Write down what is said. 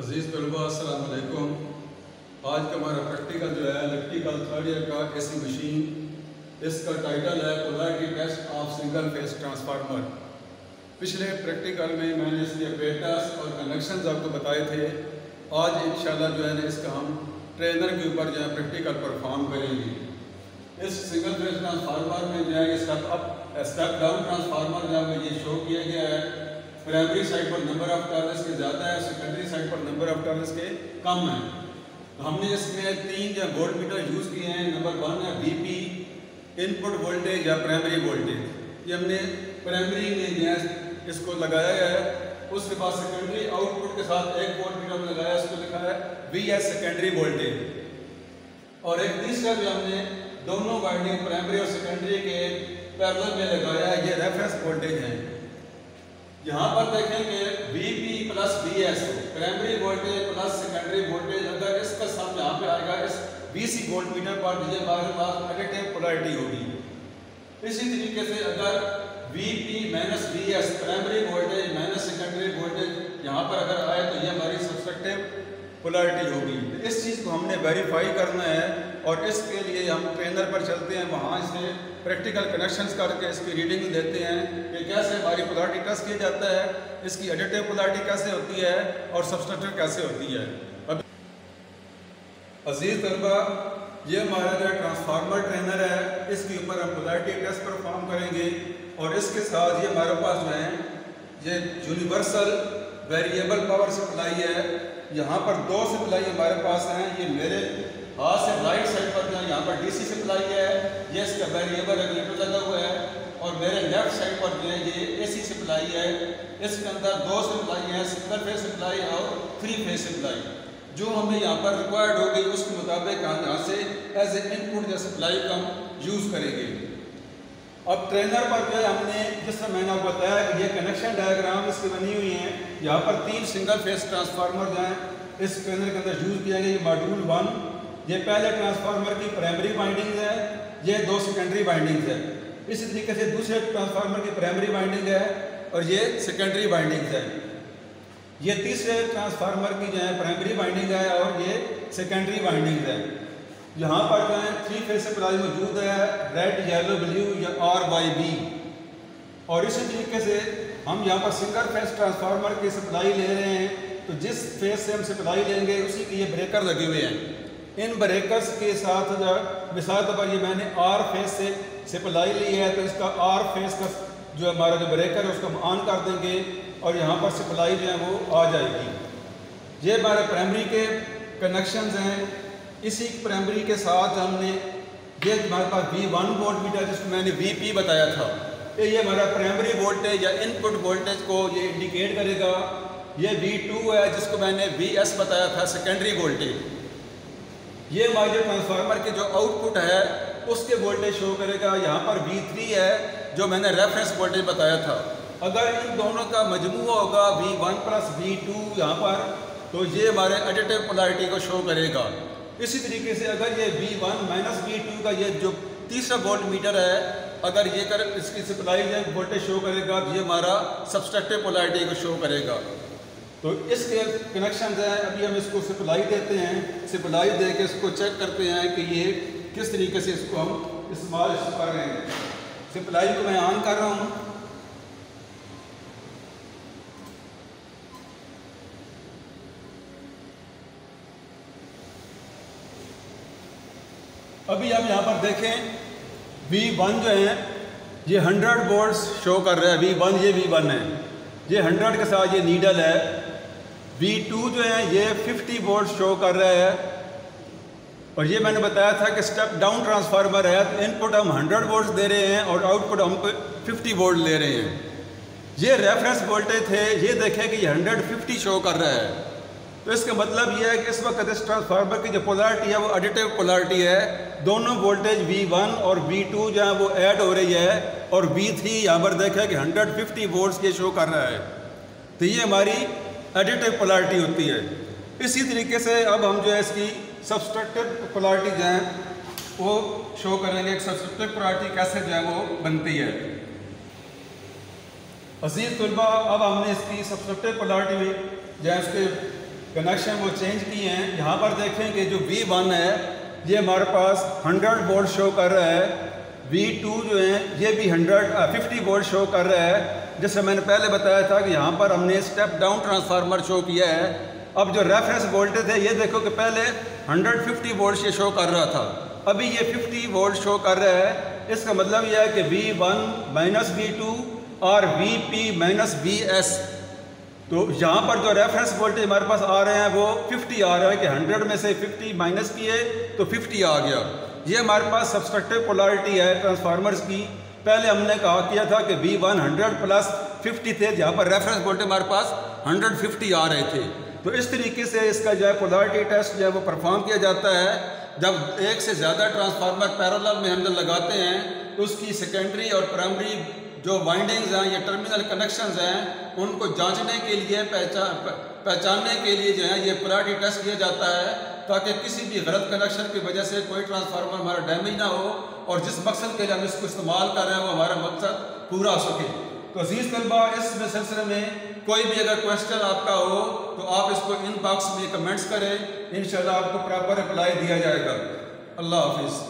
अजीज़ तलबा अस्सलाम वालेकुम। आज का हमारा प्रैक्टिकल जो है इलेक्ट्रिकल थर्ड ईयर का एसी मशीन, इसका टाइटल है polarity test of single phase transformer. पिछले प्रैक्टिकल में मैंने इसके एपरेटस और कनेक्शंस आपको बताए थे। आज इंशाल्लाह जो है ना इसका हम ट्रेनर के ऊपर जो है प्रैक्टिकल परफॉर्म करेंगे। इस सिंगल फेस ट्रांसफार्मर में जो है step up step down transformer जो है ये शो किया गया है। प्राइमरी साइड पर नंबर ऑफ टर्न्स के ज़्यादा है, सेकेंडरी साइड पर नंबर ऑफ टर्न्स के कम है। तो हमने इसमें तीन जो वोल्ट मीटर यूज़ किए हैं। नंबर 1 है बीपी इनपुट वोल्टेज या प्राइमरी वोल्टेज। ये हमने प्राइमरी में जो है इसको लगाया गया है। उसके बाद सेकेंडरी आउटपुट के साथ एक वोल्ट मीटर लगाया, इसको लिखा है VS सेकेंडरी वोल्टेज। और एक तीसरा भी हमने दोनों वाइंडिंग प्राइमरी और सेकेंडरी के पैरेलल में लगाया है, ये रेफरेंस वोल्टेज है। यहाँ पर देखेंगे VP plus VS primary voltage plus secondary voltage. अगर इसका सम यहाँ पे आएगा इस VC वोल्ट मीटर पर, ये हमारे पास एडिटिव पोलैरिटी होगी। इसी तरीके से अगर VP minus VS primary voltage minus secondary voltage यहाँ पर अगर आए तो ये हमारी सब्सट्रैक्टिव पोलैरिटी होगी। तो इस चीज़ को हमने वेरीफाई करना है और इसके लिए हम ट्रेनर पर चलते हैं, वहाँ से प्रैक्टिकल कनेक्शंस करके इसकी रीडिंग देते हैं कि कैसे हमारी पोलैरिटी टेस्ट किया जाता है, इसकी एडिटिव पोलैरिटी कैसे होती है और सब्सट्रैक्टिव कैसे होती है। अब अजीज़ तलबा, ये हमारा जो ट्रांसफार्मर ट्रेनर है, इसके ऊपर हम पोलैरिटी टेस्ट परफॉर्म करेंगे। और इसके साथ ये हमारे पास जो है ये यूनिवर्सल वेरिएबल पावर सप्लाई है। यहाँ पर दो सप्लाई हमारे पास हैं। ये मेरे हाथ से राइट साइड पर जो है यहाँ पर DC सप्लाई है, ये इसका वेरिएबल रेगुलेटर लगा हुआ है। और मेरे लेफ्ट साइड पर जो है ये AC सप्लाई है। इसके अंदर दो सप्लाई है, सिंगल फेस सप्लाई और 3 फेस सप्लाई। जो हमें यहाँ पर रिक्वायर्ड होगी उसके मुताबिक हम यहाँ से एज ए इनपुट या सप्लाई का हम यूज़ करेंगे। अब ट्रेनर पर जो है हमने जिस तरह मैंने आपको बताया कि ये कनेक्शन डायग्राम इसकी बनी हुई हैं। यहाँ पर 3 सिंगल फेस ट्रांसफार्मर जो हैं इस ट्रेनर के अंदर यूज़ किया गया। ये मॉड्यूल 1 ये पहले ट्रांसफार्मर की प्राइमरी वाइंडिंग है, ये 2 सेकेंडरी वाइंडिंग है। इसी तरीके से दूसरे ट्रांसफार्मर की प्राइमरी वाइंडिंग है और ये सेकेंडरी वाइंडिंग है। ये तीसरे ट्रांसफार्मर की जो है प्राइमरी वाइंडिंग है और ये सेकेंडरी वाइंडिंग है। यहाँ पर जो है 3 फेस सप्लाई मौजूद है, रेड येलो ब्लू या RYB। और इसी तरीके से हम यहाँ पर सिंगल फेस ट्रांसफार्मर की सप्लाई ले रहे हैं, तो जिस फेस से हम सप्लाई लेंगे उसी के ये ब्रेकर लगे हुए हैं। इन ब्रेकर्स के साथ मिसाल तौर पर ये मैंने R फेस से सप्लाई ली है, तो इसका R फेस का जो हमारा जो ब्रेकर है उसको हम ऑन कर देंगे और यहाँ पर सप्लाई जो है वो आ जाएगी। ये हमारे प्राइमरी के कनेक्शंस हैं। इसी प्राइमरी के साथ हमने ये हमारे पास V1 वोल्ट मीटर जिसको मैंने VP बताया था, ये हमारा प्राइमरी वोल्टेज या इनपुट वोल्टेज को ये इंडिकेट करेगा। ये V2 है जिसको मैंने VS बताया था सेकेंडरी वोल्टेज। ये हमारे जो ट्रांसफार्मर के जो आउटपुट है उसके वोल्टेज शो करेगा। यहाँ पर V3 है जो मैंने रेफरेंस वोल्टेज बताया था। अगर इन दोनों का मजमूआ होगा V1 प्लस V2 यहाँ पर, तो ये हमारे एडिटिव पोलैरिटी को शो करेगा। इसी तरीके से अगर ये V1 माइनस V2 का ये जो तीसरा वोल्ट मीटर है, अगर ये कर इसकी सप्लाई जो वोल्टेज शो करेगा तो ये हमारा सब्सट्रैक्टिव पोलैरिटी को शो करेगा। तो इसके कनेक्शन हैं। अभी हम इसको सप्लाई देते हैं, सप्लाई दे के इसको चेक करते हैं कि ये किस तरीके से इसको हम इस्तेमाल कर रहे हैं। सप्लाई को मैं ऑन कर रहा हूँ। अभी हम यहाँ पर देखें V1 जो है ये 100 वोल्ट्स शो कर रहा है। V1 ये V1 है, ये 100 के साथ ये नीडल है। V2 जो है ये 50 वोल्ट शो कर रहा है। और ये मैंने बताया था कि स्टेप डाउन ट्रांसफार्मर है, तो इनपुट हम 100 वोल्ट्स दे रहे हैं और आउटपुट हम 50 वोल्ट ले रहे हैं। ये रेफरेंस वोल्टेज थे, ये देखें कि ये 150 शो कर रहा है। तो इसका मतलब ये है कि इस वक्त इस ट्रांसफार्मर की जो पोलैरिटी है वो एडिटिव पोलैरिटी है। दोनों वोल्टेज V1 और V2 जो है वो ऐड हो रही है और V3 यहाँ पर देखा कि 150 वोल्ट्स के शो कर रहा है। तो ये हमारी एडिटिव पोलैरिटी होती है। इसी तरीके से अब हम जो है इसकी सब्सट्रैक्टिव पोलैरिटी जो है वो शो करेंगे। सब्सट्रैक्टिव पोलैरिटी कैसे जो है वो बनती है। अजीज़ तलबा, अब हमने इसकी सब्सट्रैक्टिव पोलैरिटी में जो है इसके कनेक्शन वो चेंज किए हैं। यहाँ पर देखें कि जो V1 है ये हमारे पास 100 वोल्ट शो कर रहा है, V2 जो है ये भी 50 वोल्ट शो कर रहा है। जैसे मैंने पहले बताया था कि यहाँ पर हमने स्टेप डाउन ट्रांसफार्मर शो किया है। अब जो रेफरेंस वोल्टेज है ये देखो कि पहले 150 वोल्ट ये शो कर रहा था, अभी ये 50 वोल्ट शो कर रहा है। इसका मतलब यह है कि V1 माइनस V2 और VP माइनस VS। तो यहाँ पर जो रेफरेंस वोल्टेज हमारे पास आ रहे हैं वो 50 आ रहा है कि 100 में से 50 माइनस किए तो 50 आ गया। ये हमारे पास सब्सट्रक्टिव पोलैरिटी है ट्रांसफार्मर्स की। पहले हमने कहा किया था कि V1 100 प्लस 50 थे, जहाँ पर रेफरेंस वोल्टेज हमारे पास 150 आ रहे थे। तो इस तरीके से इसका जो है पोलैरिटी टेस्ट जो है वो परफॉर्म किया जाता है। जब एक से ज़्यादा ट्रांसफार्मर पैरेलल में हम जब लगाते हैं तो उसकी सेकेंडरी और प्राइमरी जो वाइंडिंग्स हैं या टर्मिनल कनेक्शंस हैं उनको जांचने के लिए पहचानने के लिए जो है ये पोलैरिटी टेस्ट किया जाता है, ताकि किसी भी गलत कनेक्शन की वजह से कोई ट्रांसफार्मर हमारा डैमेज ना हो और जिस मकसद के लिए हम इसको इस्तेमाल कर रहे हैं वो हमारा मकसद पूरा हो सके। तो अजीज़ तलबा, इस सिलसिले में कोई भी अगर क्वेश्चन आपका हो तो आप इसको इनबॉक्स में कमेंट्स करें, इंशाल्लाह आपको प्रॉपर रिप्लाई दिया जाएगा। अल्लाह हाफिज़।